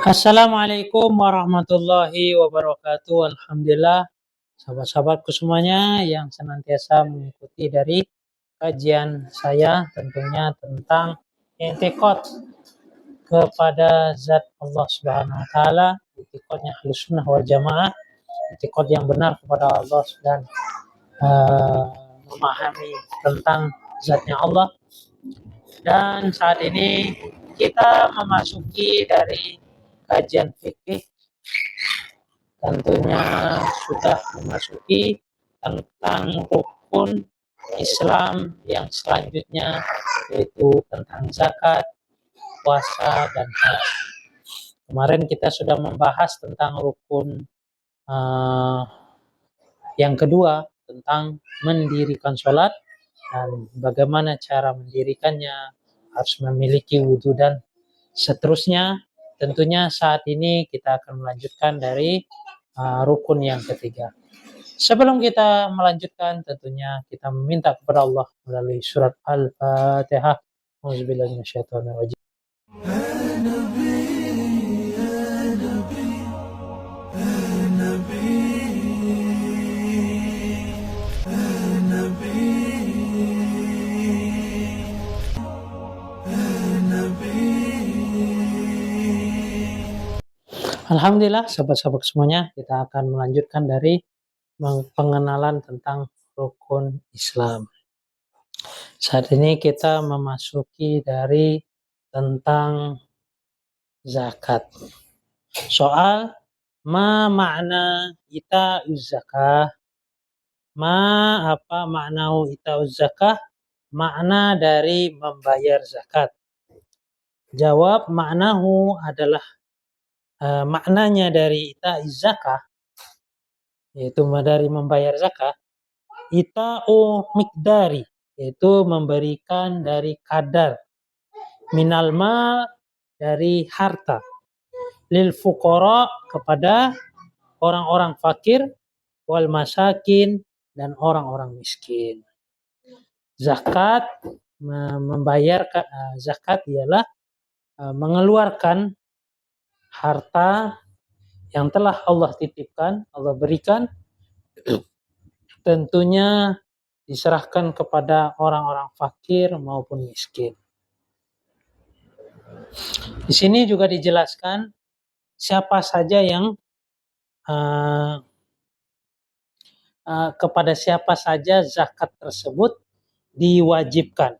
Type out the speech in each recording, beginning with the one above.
Assalamualaikum warahmatullahi wabarakatuh. Alhamdulillah, sahabat-sahabatku semuanya yang senantiasa mengikuti dari kajian saya tentunya tentang i'tiqad kepada zat Allah Subhanahu wa taala, i'tiqadnya Ahlussunnah wal Jamaah, i'tiqad yang benar kepada Allah dan memahami tentang zatnya Allah. Dan saat ini kita memasuki dari kajian fikih, tentunya sudah memasuki tentang rukun Islam yang selanjutnya, yaitu tentang zakat, puasa, dan haji. Kemarin kita sudah membahas tentang rukun yang kedua, tentang mendirikan sholat dan bagaimana cara mendirikannya, harus memiliki wudhu dan seterusnya. Tentunya saat ini kita akan melanjutkan dari rukun yang ketiga. Sebelum kita melanjutkan, tentunya kita meminta kepada Allah melalui surat Al-Fatihah. Auzubillahi minasyaitonirrajim. Alhamdulillah, sahabat-sahabat semuanya, kita akan melanjutkan dari pengenalan tentang rukun Islam. Saat ini kita memasuki dari tentang zakat. Soal ma makna ita'uz zakah? Apa makna ita'uz zakah? Makna dari membayar zakat. Jawab, maknahu adalah maknanya dari ita'uz zakah, yaitu dari membayar zakat. Ita'u mikdari, yaitu memberikan dari kadar, minal mal, dari harta, lil fuqara, kepada orang-orang fakir, wal masakin, dan orang-orang miskin. Zakat, membayarkan zakat ialah mengeluarkan harta yang telah Allah titipkan, Allah berikan, tentunya diserahkan kepada orang-orang fakir maupun miskin. Di sini juga dijelaskan siapa saja yang kepada siapa saja zakat tersebut diwajibkan.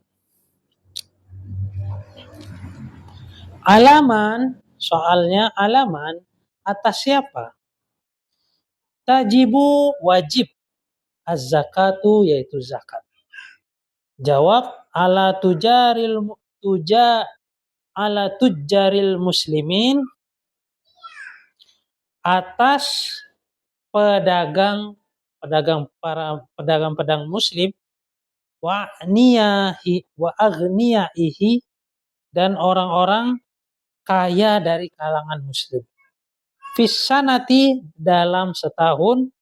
Alaman, soalnya alaman atas siapa? Tajibu, wajib, az-zakatu, yaitu zakat. Jawab, ala tujjaril muslimin, atas pedagang muslim, wa aghniyaihi, dan orang-orang kaya dari kalangan muslim. Fissanati, dalam setahun,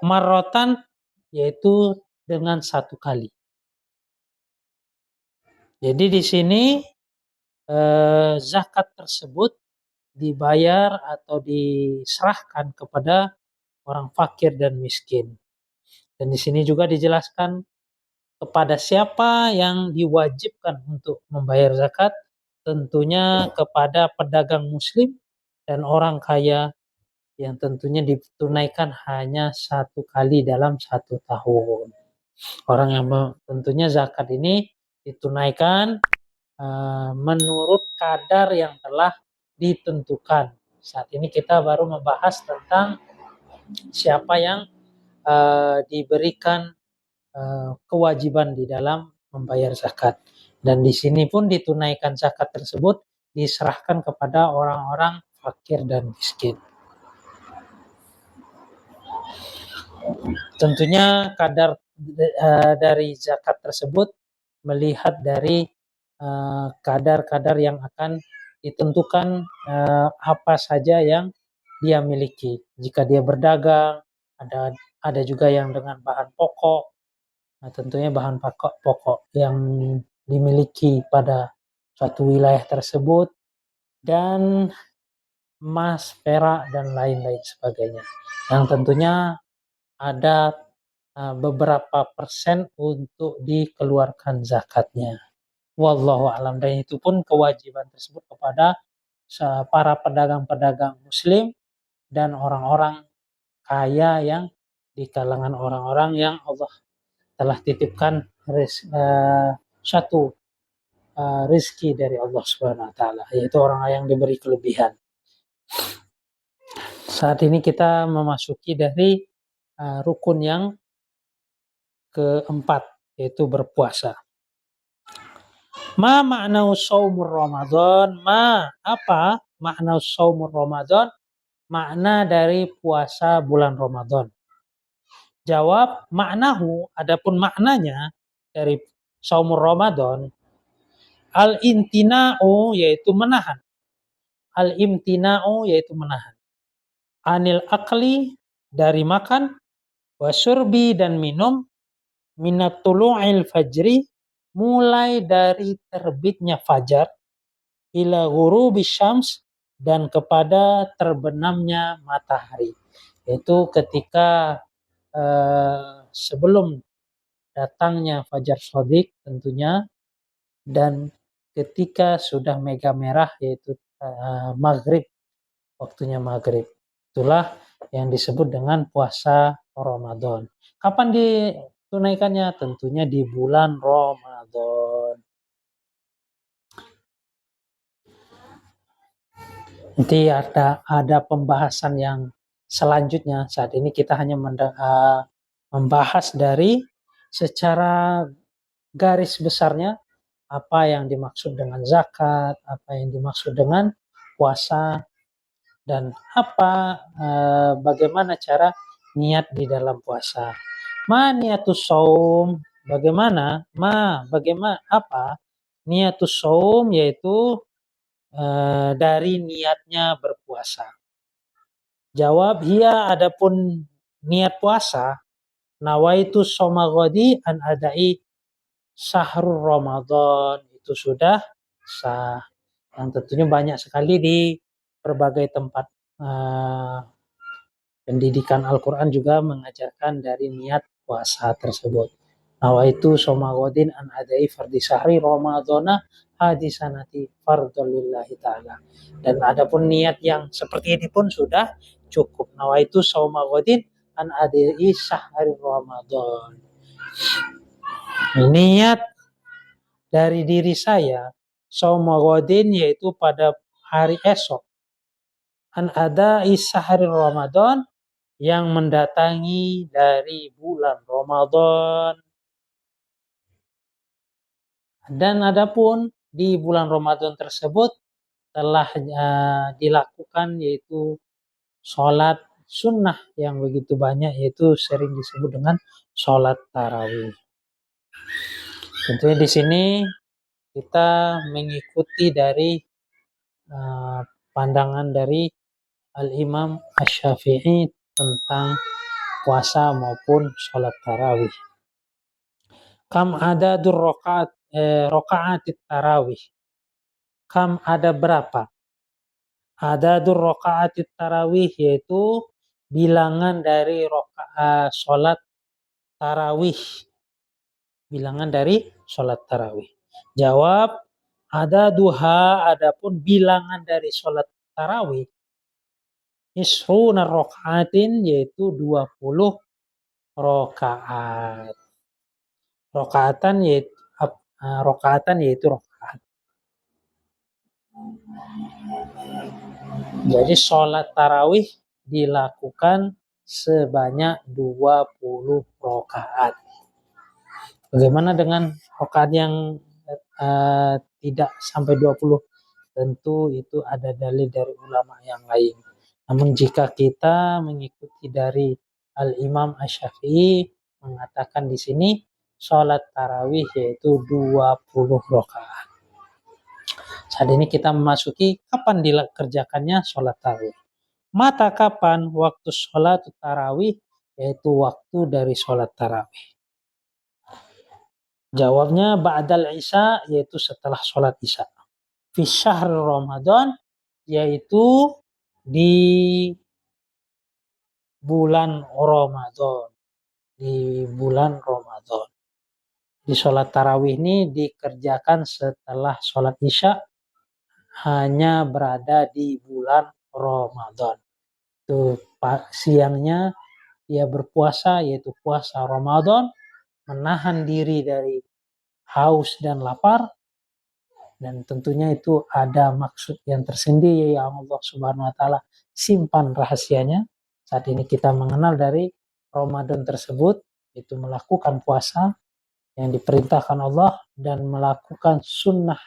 marrotan, yaitu dengan satu kali. Jadi di sini zakat tersebut dibayar atau diserahkan kepada orang fakir dan miskin. Dan di sini juga dijelaskan kepada siapa yang diwajibkan untuk membayar zakat, tentunya kepada pedagang muslim dan orang kaya, yang tentunya ditunaikan hanya satu kali dalam satu tahun. Orang yang tentunya zakat ini ditunaikan menurut kadar yang telah ditentukan. Saat ini kita baru membahas tentang siapa yang diberikan kewajiban di dalam membayar zakat. Dan di sini pun ditunaikan zakat tersebut diserahkan kepada orang-orang fakir dan miskin. Tentunya kadar dari zakat tersebut melihat dari kadar-kadar yang akan ditentukan apa saja yang dia miliki. Jika dia berdagang, ada juga yang dengan bahan pokok. Nah, tentunya bahan pokok yang dimiliki pada suatu wilayah tersebut, dan emas, perak, dan lain-lain sebagainya. Yang tentunya ada beberapa persen untuk dikeluarkan zakatnya. Wallahu alam. Dan itu pun kewajiban tersebut kepada para pedagang-pedagang muslim dan orang-orang kaya yang di kalangan orang-orang yang Allah telah titipkan satu rizki dari Allah Subhanahu wa taala, yaitu orang yang diberi kelebihan. Saat ini kita memasuki dari rukun yang keempat, yaitu berpuasa. Ma makna shaumur Ramadan? Apa makna shaumur Ramadan? Makna dari puasa bulan Ramadan. Jawab, maknahu, adapun maknanya dari shaumur Ramadan, al-imtina'u, yaitu menahan. Al-imtina'u, yaitu menahan. Anil akli, dari makan, wasyurbi, dan minum, minat tulu'il fajri, mulai dari terbitnya fajar, ila ghurubi syams, dan kepada terbenamnya matahari. Itu ketika sebelum datangnya fajar shadiq tentunya, dan ketika sudah mega merah, yaitu maghrib, waktunya maghrib. Itulah yang disebut dengan puasa Ramadan. Kapan ditunaikannya? Tentunya di bulan Ramadan. Nanti ada pembahasan yang selanjutnya. Saat ini kita hanya membahas dari secara garis besarnya apa yang dimaksud dengan zakat, apa yang dimaksud dengan puasa, dan bagaimana cara niat di dalam puasa. Ma niatus shaum, bagaimana apa niatus shaum, yaitu dari niatnya berpuasa. Jawab, hiya, adapun niat puasa, nawaitu shoma ghadi an adai syahrul Ramadan, itu sudah sah. Yang tentunya banyak sekali di berbagai tempat pendidikan Al-Quran juga mengajarkan dari niat puasa tersebut. Nawaitu shoma ghadin an adai fardi syahri Ramadana hadisanati fardolillahi ta'ala. Dan adapun niat yang seperti ini pun sudah cukup. Nawaitu shoma ghadin an adai syahri Ramadan. Niat dari diri saya shoma ghadin, yaitu pada hari esok, an adai syahri Ramadan, yang mendatangi dari bulan Ramadan. Dan adapun di bulan Ramadan tersebut telah dilakukan, yaitu sholat sunnah yang begitu banyak, yaitu sering disebut dengan sholat tarawih. Tentunya di sini kita mengikuti dari pandangan dari Al-Imam Asy-Syafi'i tentang puasa maupun sholat tarawih. Kam ada rokaatit tarawih. Kam ada berapa? Ada rokaatit tarawih, yaitu bilangan dari sholat tarawih. Bilangan dari sholat tarawih. Jawab, ada duha, adapun bilangan dari sholat tarawih, isruna rokaatin, yaitu 20 rokaat. Rokaatan yaitu rokaat. Jadi sholat tarawih dilakukan sebanyak 20 rokaat. Bagaimana dengan rokaat yang tidak sampai 20? Tentu itu ada dalil dari ulama yang lain. Namun jika kita mengikuti dari Al-Imam Asy-Syafi'i, mengatakan di sini sholat tarawih yaitu 20 rakaat. Saat ini kita memasuki kapan dikerjakannya sholat tarawih. Mata kapan waktu sholat tarawih, yaitu waktu dari sholat tarawih. Jawabnya ba'dal isya, yaitu setelah sholat isya. Fi syahr Ramadan, yaitu di bulan Ramadan. Di bulan Ramadan. Di sholat tarawih ini dikerjakan setelah sholat isya, hanya berada di bulan Ramadan. Itu siangnya dia berpuasa, yaitu puasa Ramadan, menahan diri dari haus dan lapar, dan tentunya itu ada maksud yang tersendiri yang Allah Subhanahu wa taala simpan rahasianya. Saat ini kita mengenal dari Ramadan tersebut, itu melakukan puasa yang diperintahkan Allah dan melakukan sunnah,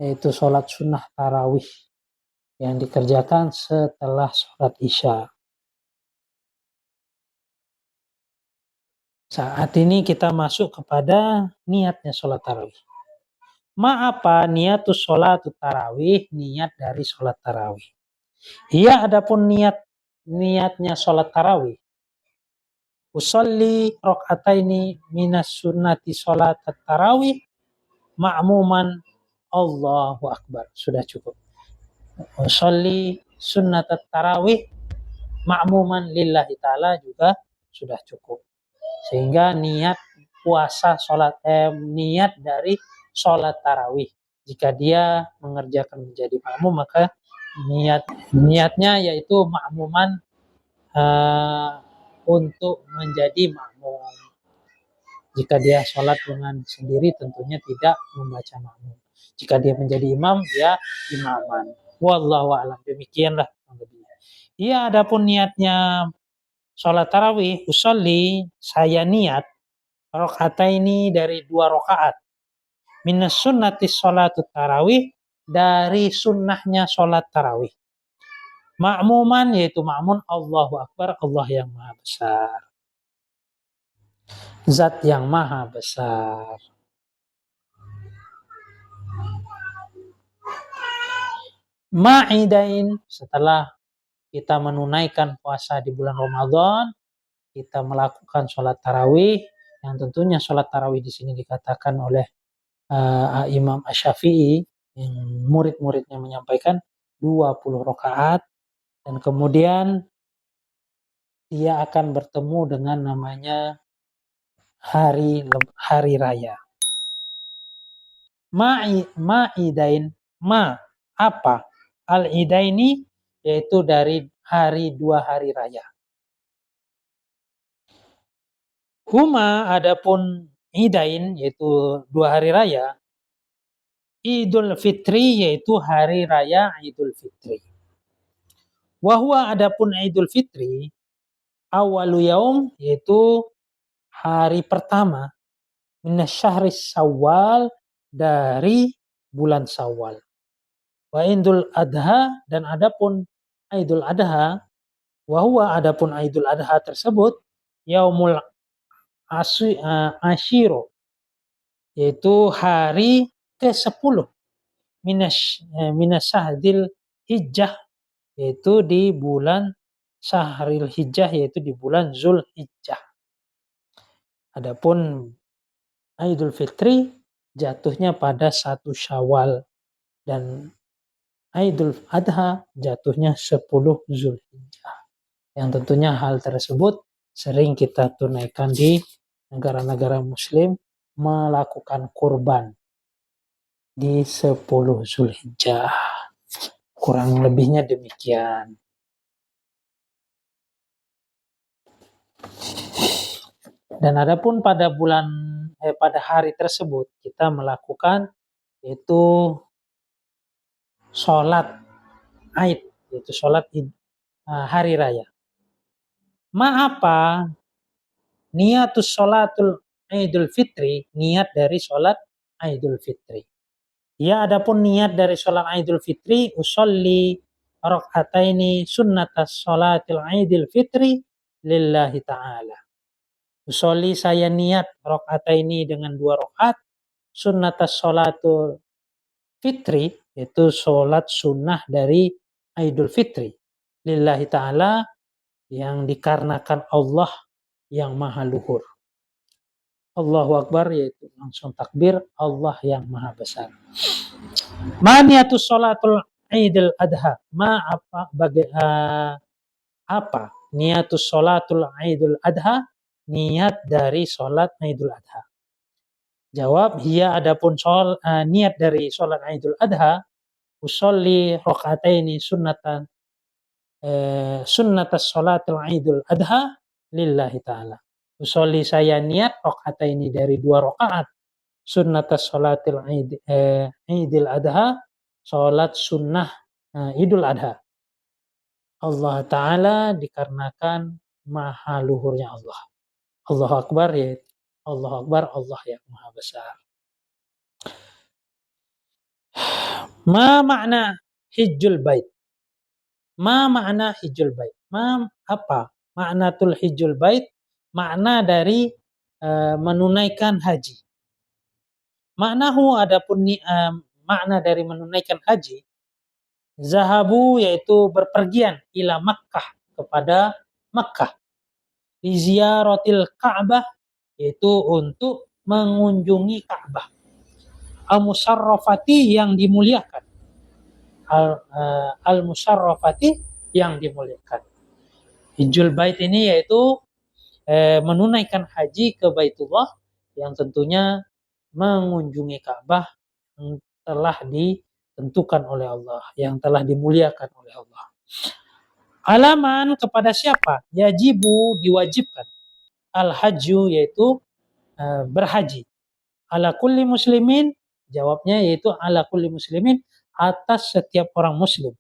yaitu sholat sunnah tarawih yang dikerjakan setelah sholat isya. Saat ini kita masuk kepada niatnya sholat tarawih. Apa niatus sholat tarawih? Niat dari sholat tarawih. Iya, adapun niatnya sholat tarawih. Usolli rok'ataini minas sunnati sholat tarawih ma'muman Allahu Akbar. Sudah cukup. Usolli sunnat tarawih ma'muman lillahi ta'ala juga sudah cukup. Sehingga niat puasa niat dari sholat tarawih, jika dia mengerjakan menjadi makmum, maka niatnya yaitu makmuman untuk menjadi makmum. Jika dia sholat dengan sendiri tentunya tidak membaca makmum. Jika dia menjadi imam, dia imaman. Wallahu a'lam. Demikianlah. Iya, adapun niatnya sholat tarawih, usolli, saya niat rakaataini dari 2 rakaat. Minas sunnati sholatut tarawih, dari sunnahnya sholat tarawih. Ma'muman, yaitu ma'mun Allahu Akbar, Allah yang maha besar. Zat yang maha besar. Ma'idain, setelah kita menunaikan puasa di bulan Ramadan, kita melakukan sholat tarawih, yang tentunya sholat tarawih di sini dikatakan oleh Imam Asy-Syafi'i, yang murid-muridnya menyampaikan 20 rakaat, dan kemudian dia akan bertemu dengan namanya hari raya. Ma'idain, apa? Al-idaini, yaitu dari 2 hari raya. Huma, adapun idain, yaitu 2 hari raya. Idul Fitri, yaitu hari raya Idul Fitri. Wahwa, adapun Idul Fitri, awalu yaum, yaitu hari pertama, minasyahris Syawal, dari bulan Syawal. Wa Idul Adha, dan adapun Idul Adha, wahwa, adapun Idul Adha tersebut, yaumul Ashiro, yaitu hari ke-10 minasyahril Hijjah, yaitu di bulan Syahril Hijjah, yaitu di bulan Zulhijjah. Adapun Idul Fitri jatuhnya pada 1 Syawal, dan Idul Adha jatuhnya 10 Zulhijjah. Yang tentunya hal tersebut sering kita tunaikan di negara-negara muslim, melakukan kurban di 10 Zulhijjah. Kurang lebihnya demikian. Dan adapun pada pada hari tersebut kita melakukan yaitu sholat Aid, yaitu sholat hari raya. Apa niatus sholatul Idul Fitri, niat dari sholat Idul Fitri. Ya, adapun niat dari sholat Idul Fitri, usolli rakaataini sunnatas sholatil Idul Fitri lillahi ta'ala. Usolli, saya niat rakaataini dengan 2 rakaat, sunnatas sholatul Fitri, yaitu sholat sunnah dari Idul Fitri, lillahi ta'ala, yang dikarenakan Allah yang maha luhur. Allahu Akbar, yaitu langsung takbir, Allah yang maha besar. Maniatus sholatul Idul Adha. Apa niatus sholatul Idul Adha? Niat dari sholat Idul Adha. Jawab, hiya adapun niat dari sholat Idul Adha, usolli rakaataini sunnatas sholatul Idul Adha lillahi ta'ala. Usolli, saya niat rakaataini dari 2 rakaat sunnatas sholatil Idul Adha, sholat sunnah Idul Adha. Allah Ta'ala dikarenakan maha luhurnya Allah. Allahu Akbar, ya. Allahu Akbar, Allah yang maha besar. Ma makna hijjul bait? Ma makna hijjul bait? Apa maknatul hijjul bait? Makna dari menunaikan haji. Maknahu, adapun makna dari menunaikan haji, zahabu yaitu berpergian, ila Makkah, kepada Makkah, di ziyaratil Ka'bah yaitu untuk mengunjungi Ka'bah, al-musarrafati yang dimuliakan, al-musarrafati yang dimuliakan. Hijjul bait ini yaitu menunaikan haji ke Baitullah, yang tentunya mengunjungi Ka'bah yang telah ditentukan oleh Allah, yang telah dimuliakan oleh Allah. Alaman, kepada siapa? Yajibu, diwajibkan. Al-hajju, yaitu berhaji. Ala kulli muslimin, jawabnya yaitu ala kulli muslimin, atas setiap orang muslim.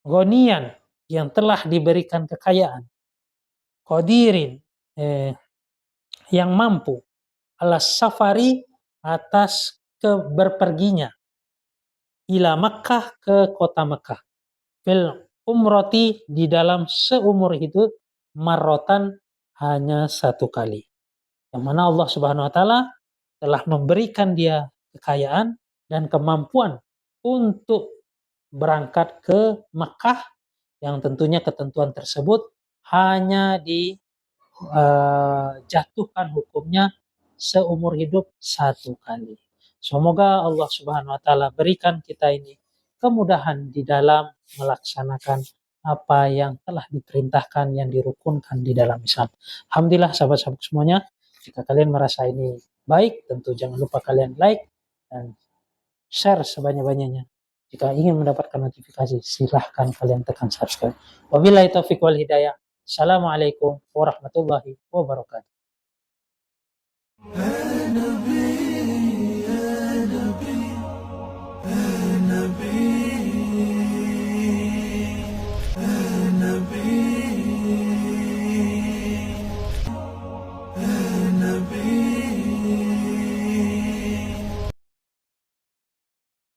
Ghaniyan, yang telah diberikan kekayaan. Qadirin, yang mampu. Ala safari, atas berperginya. Ila Makkah, ke kota Makkah. Fil umroti, di dalam seumur hidup, marrotan, hanya 1 kali. Yang mana Allah Subhanahu wa Ta'ala telah memberikan dia kekayaan dan kemampuan untuk berangkat ke Makkah, yang tentunya ketentuan tersebut hanya dijatuhkan hukumnya seumur hidup 1 kali. Semoga Allah Subhanahu wa Ta'ala berikan kita ini kemudahan di dalam melaksanakan apa yang telah diperintahkan, yang dirukunkan di dalam Islam. Alhamdulillah sahabat-sahabat semuanya, jika kalian merasa ini baik, tentu jangan lupa kalian like dan share sebanyak-banyaknya. Jika ingin mendapatkan notifikasi, silahkan kalian tekan subscribe. Wabillahi taufiq wal hidayah. Assalamualaikum warahmatullahi wabarakatuh.